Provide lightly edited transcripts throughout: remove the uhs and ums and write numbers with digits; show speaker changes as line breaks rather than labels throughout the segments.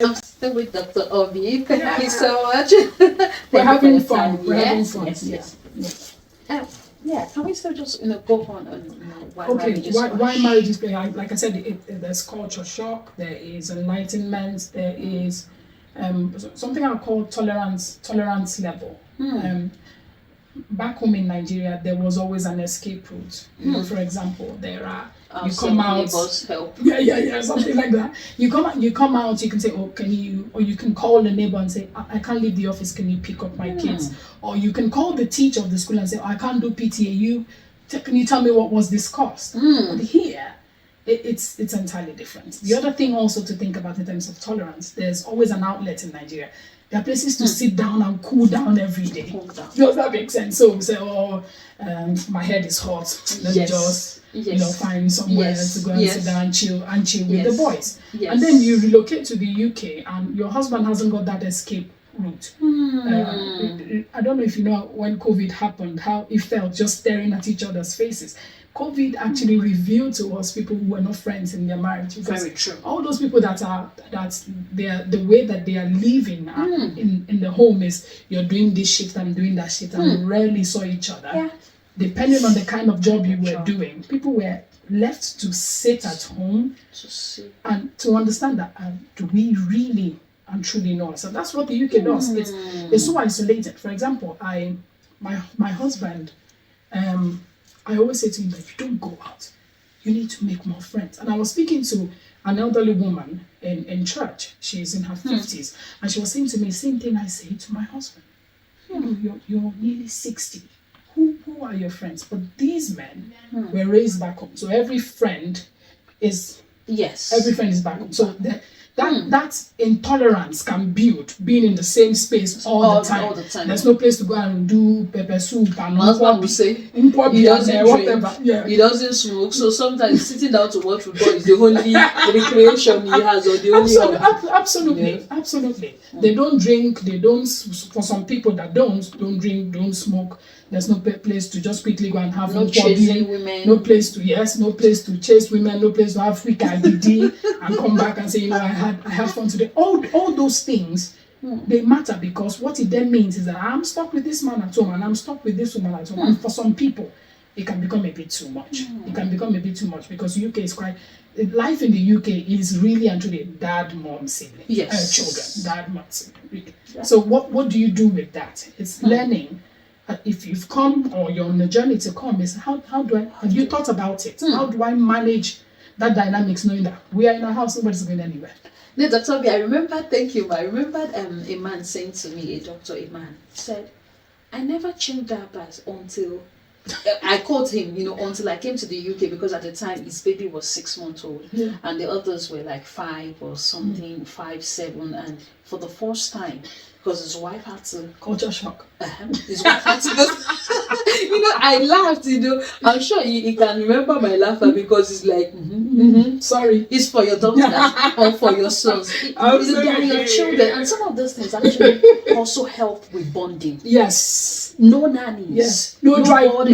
I'm still with Dr. Obi. Thank you so much.
We're having fun.
Time.
We're having
Yes,
fun.
yes,
Yeah.
yes.
Yeah.
Yeah, can we still just go on why
Okay,
marriages
why
crash?
marriages play? Like I said, there's culture shock, there is enlightenment, there is something I call tolerance level. Back home in Nigeria, there was always an escape route. You know, for example, there are you come out,
neighbors help.
yeah, something like that. You come out, you can say, oh, can you, or you can call the neighbor and say, I can't leave the office. Can you pick up my kids? Or you can call the teacher of the school and say, oh, I can't do PTA. Can you tell me what was discussed? But here, it's entirely different. The other thing also to think about in terms of tolerance, there's always an outlet in Nigeria. There are places to sit down and cool down every day. Does that make sense? So we say, oh, my head is hot. Let me just, find somewhere to go and sit down and chill with the boys. And then you relocate to the UK and your husband hasn't got that escape route. I don't know if you know when COVID happened, how it felt just staring at each other's faces. COVID actually revealed to us people who were not friends in their marriage.
Very true.
All those people the way that they are living in the home is you're doing this shift, I'm doing that shift, and we rarely saw each other. Yeah. Depending on the kind of job you were doing, people were left to sit at home and to understand that do we really and truly know us? And that's what the UK does. It's so isolated. For example, my husband, I always say to him that you don't go out. You need to make more friends. And I was speaking to an elderly woman in church. She's in her 50s. And she was saying to me, same thing I say to my husband. You know, you're nearly 60. Who are your friends? But these men were raised back home. So every friend is back home. So that intolerance can build being in the same space all the time. There's no place to go and do pepper soup and
my husband will say he doesn't drink, he doesn't smoke, so sometimes sitting down to watch football is the only recreation he has, or the only
absolutely. They don't drink, they don't, for some people that don't drink, don't smoke. There's no place to just quickly go and have
chasing women.
No place to chase women, no place to have quick IDD and come back and say, you know, I have fun today. All those things, they matter, because what it then means is that I'm stuck with this man at home and I'm stuck with this woman at home. And for some people, it can become a bit too much. It can become a bit too much because UK is life in the UK is really and truly dad, mom, sibling, children, dad, mom, sibling. Yeah. So what do you do with that? It's learning. If you've come or you're on a journey to come, is how do I, have you thought about it? How do I manage that dynamics, knowing that we are in a house, nobody's going anywhere?
No, Dr. Obi, I remembered a man saying to me, a doctor, said, I never changed diapers until, I called him, until I came to the UK, because at the time his baby was 6 months old and the others were like 5 or something, 5, 7, and for the first time, because his wife had to
culture shock.
His wife had to go. I laughed. I'm sure he can remember my laughter, because it's like,
sorry,
it's for your daughter or for your sons. They are your children, and some of those things actually also help with bonding.
Yes.
No nannies.
Yes. No driver.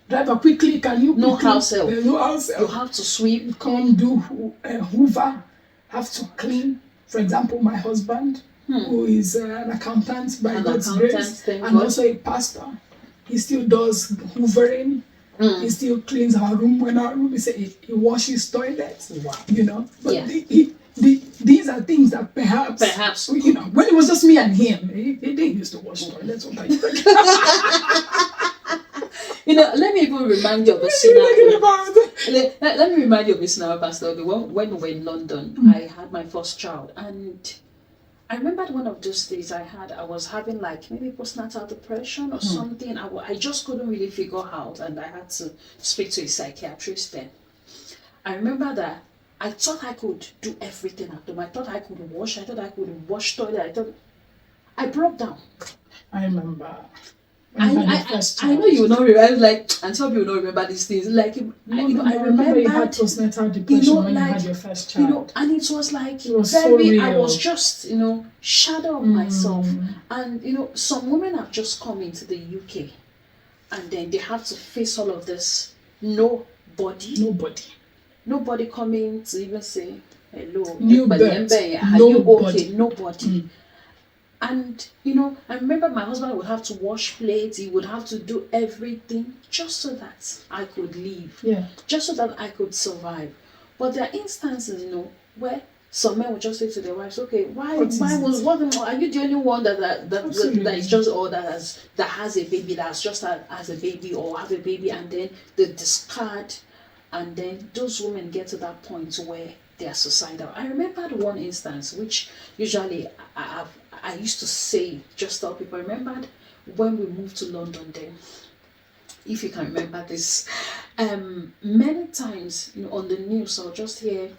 Driver, quickly, can you?
No house help.
No house help.
You have to sweep.
Come do Hoover. Have to clean. For example, my husband, who is an accountant by God's grace, and also a pastor, he still does hoovering. He still cleans our room when our room is. He washes toilets. Wow. But these are things that perhaps when it was just me and him, he didn't used to wash toilets.
Let me even remind you of a scenario. Let me remind you of a scenario, Pastor. When we were in London, I had my first child, and I remembered one of those days I was having like maybe postnatal depression or something. I just couldn't really figure out, and I had to speak to a psychiatrist then. I remember that I thought I could do everything at home. I thought I could wash toilet. I broke down.
I remember.
I know you will not remember, and some people will not remember these things. I remember
you had postnatal depression when you had your first child.
And it was like
it was so real.
I was just, shadow of myself. And some women have just come into the UK, and then they have to face all of this. Nobody coming to even say, hello,
New
but
birth,
are you
nobody.
okay? Nobody. And I remember my husband would have to wash plates, he would have to do everything just so that I could live, just so that I could survive. But there are instances, where some men would just say to their wives, "Okay, why are you the only one that is just, or that has a baby, that's just has a baby, or have a baby," and then they discard, and then those women get to that point where they are suicidal. I remembered one instance which usually I used to say, just tell people. I remembered when we moved to London then, if you can remember this, many times on the news I'll just hear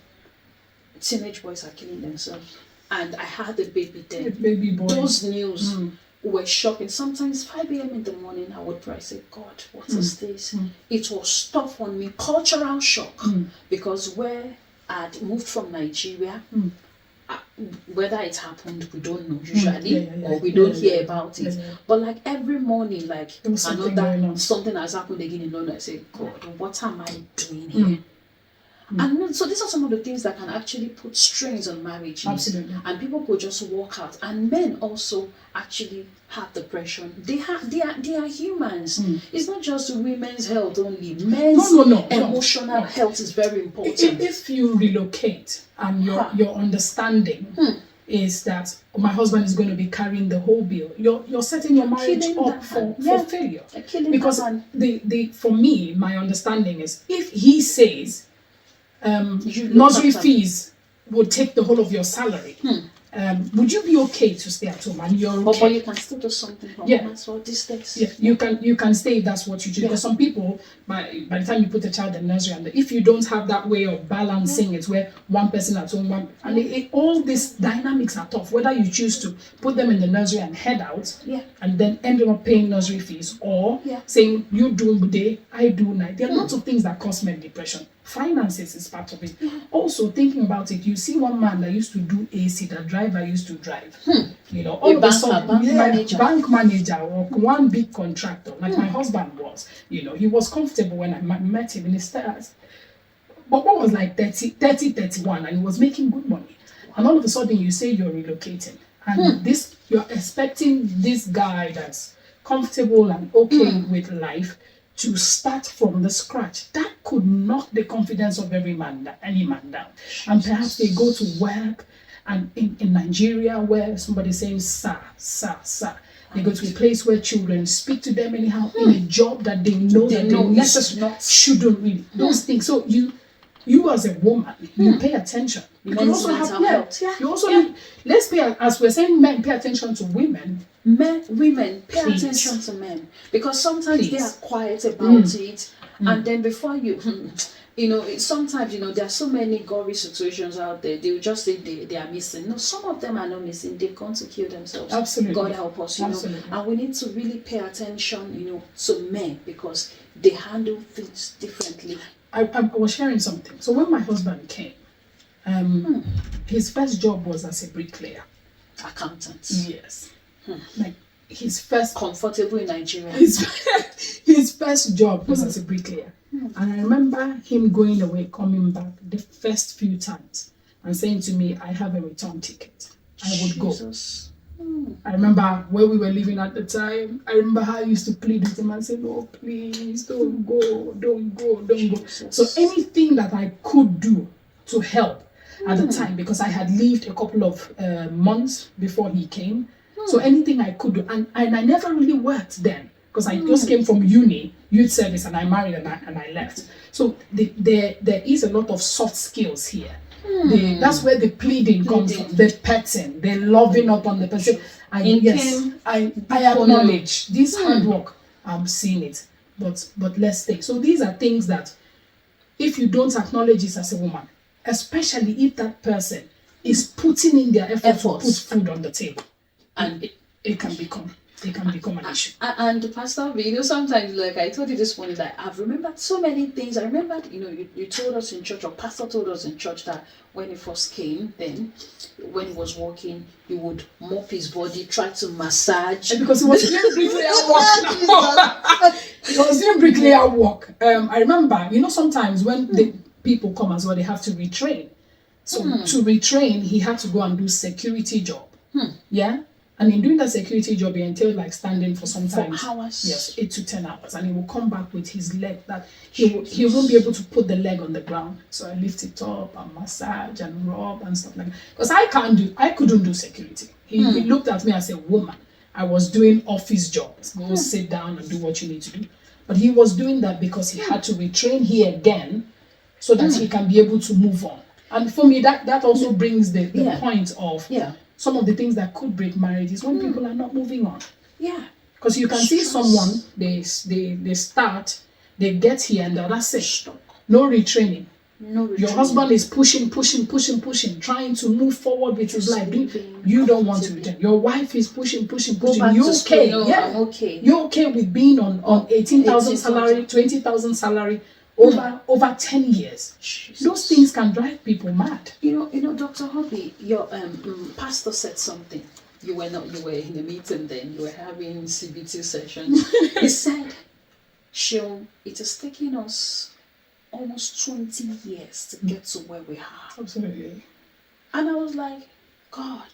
teenage boys are killing themselves, and I had a baby then.
Baby boy.
Those news were shocking. Sometimes 5 a.m. in the morning I would pray, say, "God, what is this?" It was tough on me, cultural shock, because where I'd moved from Nigeria, whether it happened, we don't know usually, or we don't hear about it. But like every morning, like I know that something has happened again in London. I say, "God, what am I doing here?" And so these are some of the things that can actually put strains on marriages.
Absolutely.
And people could just walk out. And men also actually have depression. They are humans. It's not just women's health only. Men's emotional health is very important.
If you relocate and your understanding is that my husband is going to be carrying the whole bill, you're setting your marriage up for failure. Because for me, my understanding is, if he says nursery fees would take the whole of your salary, would you be okay to stay at home? And you're okay.
But you can still do something from home as well these days.
Yeah, you can stay if that's what you do. Because some people, by the time you put the child in nursery, and if you don't have that way of balancing it, where one person at home, all these dynamics are tough. Whether you choose to put them in the nursery and head out, and then end up paying nursery fees, or saying you do day, I do night. There are lots of things that cause men depression. Finances is part of it. Also, thinking about it, you see one man that used to do AC, that driver used to drive. All of a sudden, bank manager or one big contractor, like my husband was. He was comfortable when I met him in his stars. But what was like 31, and he was making good money. And all of a sudden, you say you're relocating, and you're expecting this guy that's comfortable and okay with life to start from the scratch. That could knock the confidence of any man down. And perhaps they go to work, and in Nigeria, where somebody's saying sir, sir, sir, they go to a place where children speak to them anyhow, in a job that they know shouldn't really. Those things. So you as a woman, you pay attention. You also have health. You also need, let's pay, as we're saying, men pay attention to women.
Women pay attention to men, because sometimes they are quiet about it, and then before you, sometimes there are so many gory situations out there. They will just say they are missing. No, some of them are not missing. They've gone to kill themselves.
Absolutely.
God help us. And we need to really pay attention, to men, because they handle things differently.
I was sharing something. So when my husband came, his first job was as a bricklayer.
Accountant.
Yes. Like his first,
comfortable in Nigeria.
His first job was as a bricklayer. And I remember him going away, coming back the first few times and saying to me, "I have a return ticket. I would go." I remember where we were living at the time. I remember how I used to plead with him and say, "No, please, don't go, don't go, don't go." So anything that I could do to help at the time, because I had lived a couple of months before he came. So anything I could do, and I never really worked then, because I just came from youth service, and I married and I left. So there is a lot of soft skills here. That's where the pleading comes from, the petting, the loving up on the person. I acknowledge this hard work. I'm seeing it, but let's stay. So these are things that, if you don't acknowledge it as a woman, especially if that person is putting in their effort to put food on the table, and it can become an issue.
And Pastor, sometimes, like I told you this morning, that I've remembered so many things. I remembered, you told us in church, or Pastor told us in church, that when he first came, then when he was walking, he would mop his body, try to massage.
And because he was doing bricklayer work. He was doing bricklayer work. I remember, sometimes when the people come as well, they have to retrain. So to retrain, he had to go and do security job. Yeah. And in doing that security job, it entailed like standing for sometimes
4 hours.
Yes, 8 to 10 hours, and he will come back with his leg that he won't be able to put the leg on the ground. So I lift it up and massage and rub and stuff like that. Because I couldn't do security. He looked at me as a woman. I was doing office jobs. Go sit down and do what you need to do. But he was doing that because he had to retrain here again so that he can be able to move on. And for me, that also brings the point of some of the things that could break marriages when people are not moving on.
Yeah.
Because you can see someone, they start, they get here and that's it. No retraining.
No retraining.
Your husband is pushing, trying to move forward with his life. You don't want to return. Your wife is pushing. You okay?
No,
yeah.
I'm okay.
You're okay with being on 18,000 salary, 20,000 salary over 10 years. Jesus. Those things can drive people mad.
You know, Dr. Hobby, your pastor said something. You were in the meeting then. You were having CBT sessions. He said, "Sean, it has taken us almost 20 years to get to where we are."
Absolutely.
And I was like, God,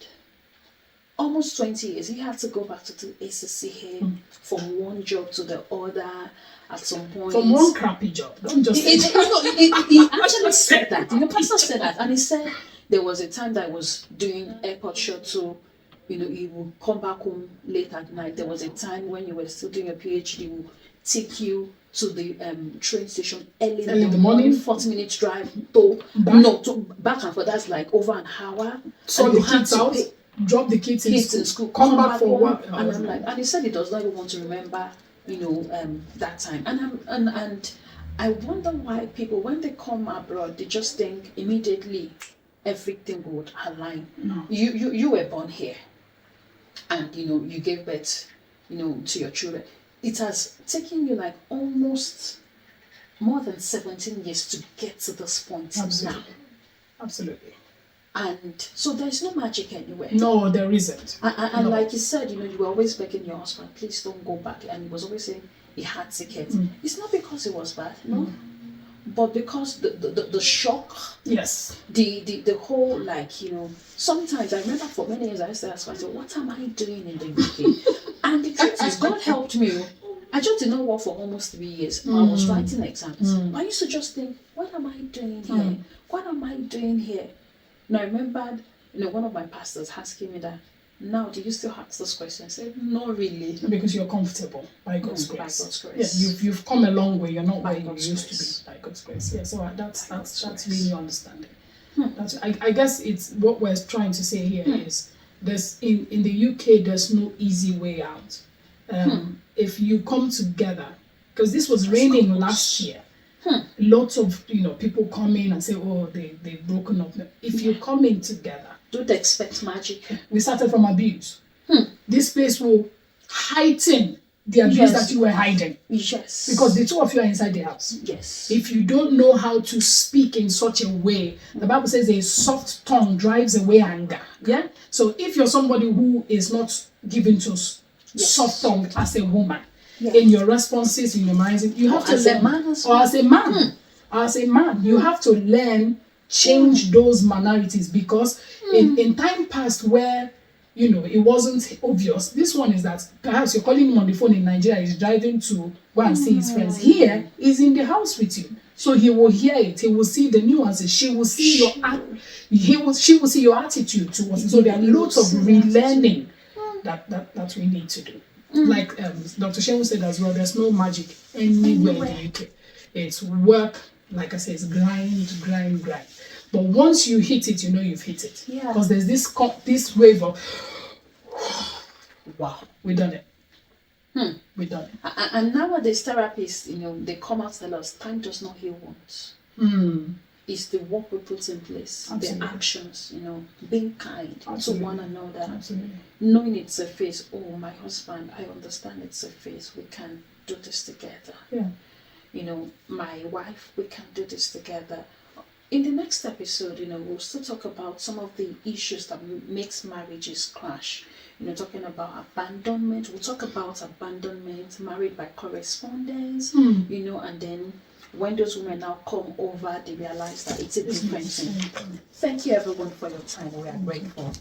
almost 20 years. He had to go back to do ACC here from one job to the other at some point.
From one crappy job. Don't just
He actually said that. The pastor said that. And he said there was a time that I was doing airport shuttle. He would come back home late at night. There was a time when you were still doing a PhD, he would take you to the train station early in the morning, 40 minutes drive back and forth. That's like over an hour.
So the kids out, drop the kids in school, come back for work.
And I'm like, and he said he does not even want to remember, that time. And I wonder why people, when they come abroad, they just think immediately everything would align.
No.
You were born here, and you gave birth, to your children. It has taken you like almost more than 17 years to get to this point.
Absolutely.
Now.
Absolutely.
And so there's no magic anywhere.
No, there isn't.
And like you said, you were always begging your husband, please don't go back. And he was always saying he had tickets. It's not because it was bad, no. But because the shock,
yes,
the whole sometimes I remember for many years I used to ask myself, what am I doing in the UK? And the truth is, God helped me. I just did not work for almost 3 years. I was writing exams. I used to just think, what am I doing here? What am I doing here? And I remembered, one of my pastors asking me that, now do you still ask this question? I said, no, really.
Because you're comfortable by God's grace.
By God's grace.
Yeah, you've come a long way. You're not where you used to be by God's grace. Yeah, so that's really understanding. I guess it's what we're trying to say here is there's in the UK there's no easy way out. If you come together, because this was raining last year. Lots of people come in and say, oh, they've broken up. If you come in together,
don't expect magic.
We started from abuse. This place will heighten the abuse that you were hiding.
Yes.
Because the two of you are inside the house.
Yes.
If you don't know how to speak in such a way, the Bible says a soft tongue drives away anger. Yeah. So if you're somebody who is not given to soft tongue as a woman, in your responses, in your minds, you have to learn. As a man, you have to learn, change those mannerisms, because in time past where it wasn't obvious, this one is that perhaps you're calling him on the phone in Nigeria, he's driving to go and see his friends. Here, he's in the house with you, so he will hear it. He will see the nuances. She will see she will see your attitude towards it. So there are lots of relearning that we need to do. Like Dr. Shehu said as well, there's no magic anywhere in the UK. It's work, like I said, it's grind. But once you hit it, you've hit it. Yeah. Because there's this wave of, wow, we done it. We done it.
And nowadays, therapists, they come out and tell us, time does not heal wounds. It's the work we put in place, the actions, being kind to one another.
Absolutely.
Knowing it's a phase. Oh, my husband, I understand it's a phase. We can do this together.
Yeah.
My wife, we can do this together. In the next episode, we'll still talk about some of the issues that makes marriages crash. Talking about abandonment. We'll talk about abandonment, married by correspondence, and then when those women now come over, they realize that it's a different thing. Thank you everyone for your time. We are grateful.